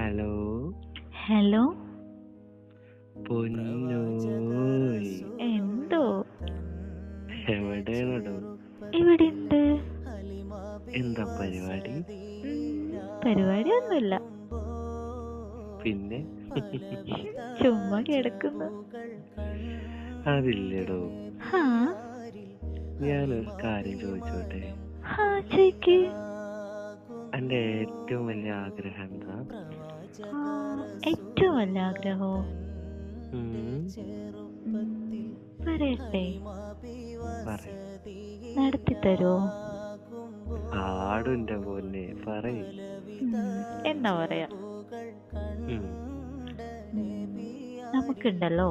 Hello hello. പൊന്നോയ്, എന്തോ? എവിടെയാണോ? ഇവിടെയുണ്ട്. എന്താ പരിപാടി? പരിപാടിയൊന്നുമില്ല, പിന്നെ ചുമ്മാ കിടക്കുന്നു. അതില്ലടോ, ഹാ ഞാനൊരു കാര്യം ചോദിച്ചോട്ടെ? ഹാ ചോയ്ക്ക്. എന്റെ ഏറ്റവും വലിയ ആഗ്രഹം എന്താ? ഏറ്റവും വലിയ ആഗ്രഹോ? ഉം, പറയട്ടെ, പറയ്. നടത്തി തരുമോ? ആടുന്റെ പൊന്നെ, പറയ്. എന്നാ പറയാ, ഉം, നമുക്കുണ്ടല്ലോ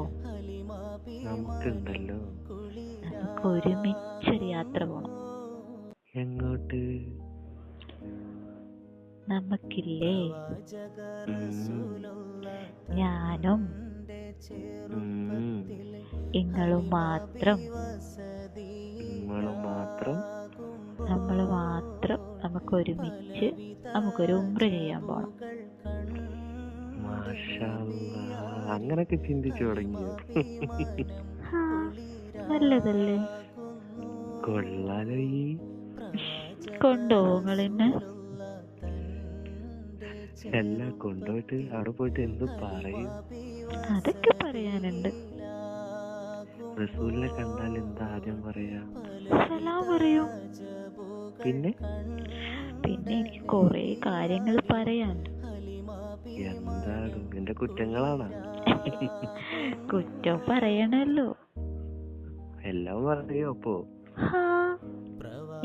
നമുക്കുണ്ടല്ലോ. നമുക്ക് ഒരുമിച്ചൊരു യാത്ര പോണം. എങ്ങോട്ട്? നമുക്കില്ലേ, ഉം, ഞാനും ഉം, ഇങ്ങളും മാത്രം, നമ്മള് മാത്രം. നമ്മൾ മാത്രം നമുക്ക് ഒരുമിച്ച് നമുക്കൊരു ഉംറ ചെയ്യാൻ പോണം. മാഷാ അല്ലാ, അങ്ങനൊക്കെ ചിന്തിച്ചു തുടങ്ങിയോ? ഹാ, നല്ലതല്ലേ? കൊള്ളാലോ. ഈ കൊണ്ടുപോകും നിങ്ങളെന്നെ? എല്ലാം കൊണ്ടുപോയിട്ട് അവിടെ പോയിട്ട് എന്ത് പറയും? അതൊക്കെ പറയാനുണ്ട്. റസൂലിനെ കണ്ടാൽ എന്താ ആദ്യം പറയാ? സലാം പറയും. പിന്നെ പിന്നെ എനിക്ക് കൊറേ കാര്യങ്ങൾ പറയാനുണ്ട്. എന്താണ് എന്റെ കുറ്റങ്ങളാണോ? കുറ്റം പറയണല്ലോ. എല്ലാം പറയോ അപ്പോ? ഹാ,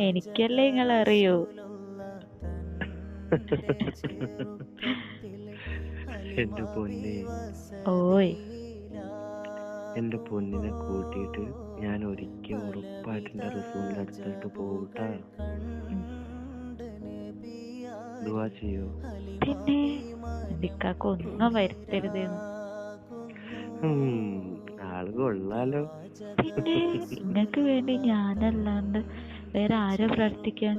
എനിക്കല്ലേ നിങ്ങളറിയൂ. എന്റെ പൊന്നെ, ഓയ്, എന്റെ പൊന്നിനെ കൂട്ടിയിട്ട് ഞാൻ ഒരിക്കൽ ഉറപ്പായിട്ട് എന്റെ റസൂലിന്റെ അടുത്തോട്ട് പോകട്ടാ. ദുആ ചെയ്യോ? പിന്നെ എന്തിക്കാക്കൊന്നും വരുത്തരുതെന്ന്. ആള് കൊള്ളാലോ. പിന്നെ നിങ്ങക്ക് വേണ്ടി ഞാനല്ലാണ്ട് വേറെ ആരോ പ്രാർത്ഥിക്കാൻ?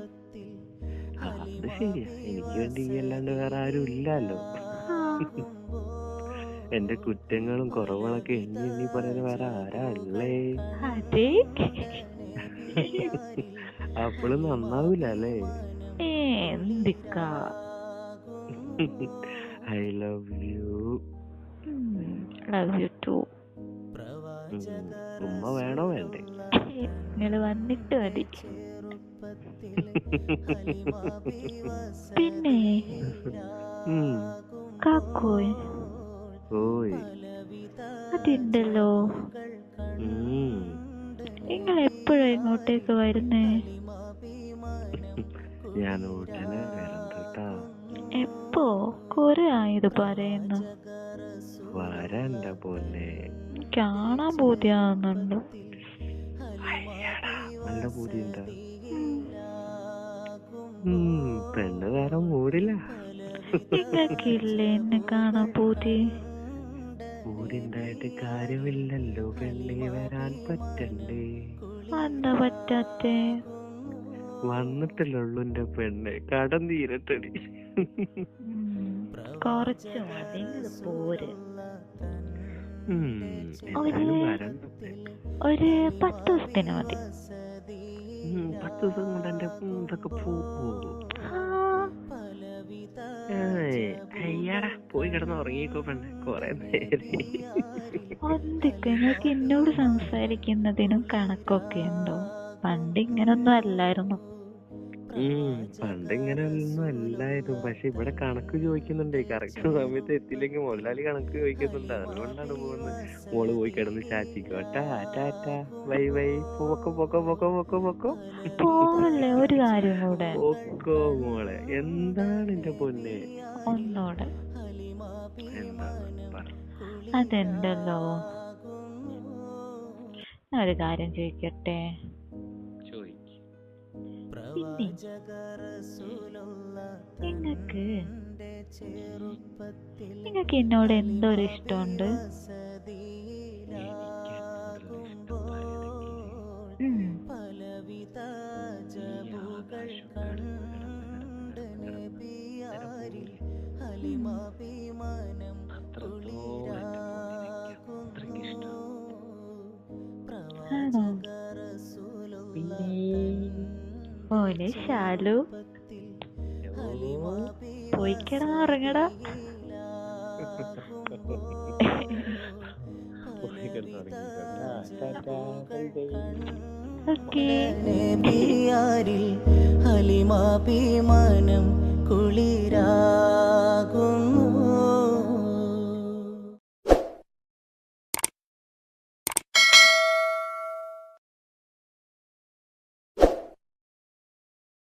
അത് ശരിയാ, എനിക്ക് വേണ്ടി ഈ അല്ലാണ്ട് വേറെ ആരും ഇല്ലല്ലോ. എന്റെ കുറ്റങ്ങളും കുറവുകളൊക്കെ എണ്ണി എണ്ണി പറയാൻ വേറെ ആരാ ഉള്ളേ? അതെ. അപ്പോഴും നന്നാവൂല അല്ലേ? എന്തിക്കാ? I love you. Love you too. ഉമ്മ വേണോ വേണ്ടേ? നിങ്ങള് വന്നിട്ട് മതി. പിന്നെ കാക്കോയ്, ഓയ്, അതുണ്ടല്ലോ, നിങ്ങൾ എപ്പോഴാ ഇങ്ങോട്ടേക്ക് വരുന്നേ? ഞാൻ ഉടനെ വരണ്ട കേട്ടാ. എപ്പോ? കൊറേ ആയത് പറയുന്നു. വരണ്ട പോലെ. കാണാൻ പൂതിയാവുന്നുണ്ട്. നല്ല പൂതിയുണ്ടോ? പെണ്ണ് വേറെ മൂടില്ല. നിങ്ങൾക്കില്ലേ എന്നെ കാണാൻ പൂതി? പൂതിണ്ടായിട്ട് കാര്യമില്ലല്ലോ പെണ്ണെ, വരാൻ പറ്റണ്ടേ? എന്താ പറ്റാത്തെ? വന്നിട്ടില്ലുള്ളൂ എന്റെ പെണ്ണെ, കടം തീരട്ടടി. കൊറച്ച് മതി, പോര്. ഒരു 10 ദിവസത്തിന് മതി. 10 ദിവസം കൊണ്ട് എന്റെ ഇതൊക്കെ പോവോ? അയ്യാടാ, പോയി കിടന്ന് ഉറങ്ങിക്കോ പെണ്ണെ, കൊറേ നേരം. എന്തൊക്കെ നിങ്ങൾക്ക് എന്നോട് സംസാരിക്കുന്നതിനും കണക്കൊക്കെ ഉണ്ടോ? പണ്ട് ഇങ്ങനൊന്നും അല്ലായിരുന്നു. പണ്ട് ഇങ്ങനെയൊന്നും അല്ലായിരുന്നു. പക്ഷെ ഇവിടെ കണക്ക് ചോദിക്കുന്നുണ്ടേ. കറക്റ്റ് സമയത്ത് എത്തില്ലെങ്കിൽ മുതലാളി കണക്ക് ചോദിക്കുന്നുണ്ട്. അതുകൊണ്ടാണ് പോകുന്നത്. മോള് പോയി കിടന്ന് ചാച്ചിക്കോ. ടാറ്റാ, ബൈ ബൈ, പൊക്കോ പൊക്കോ പൊക്കോ പൊക്കോ പൊക്കോ പോവല്ലേ. ഒരു കാര്യം കൂടെ. പൊക്കോ മോളെ. എന്താണ് എന്റെ പൊന്നെ? ഒന്നൂടെ. എന്താണ് പറ? അതെന്തല്ലോ, ഒരു കാര്യം ചോദിക്കട്ടെ? പിന്നെ നിങ്ങക്ക് എന്നോട് എന്തൊരു ഇഷ്ടമുണ്ട്? അത്രത്തോളം എന്റെ മോനിലേക്ക് അത്രയ്ക്ക് ഇഷ്ടം. ആണോ? പിന്നെ മോനെ ശാലു, പോയി കിടന്നുറങ്ങടാ. പോയി കിടന്നുറങ്ങിക്കോട്ടെ. Tata, bye bye. Okay. Halima വിമാനം കുളിരാകും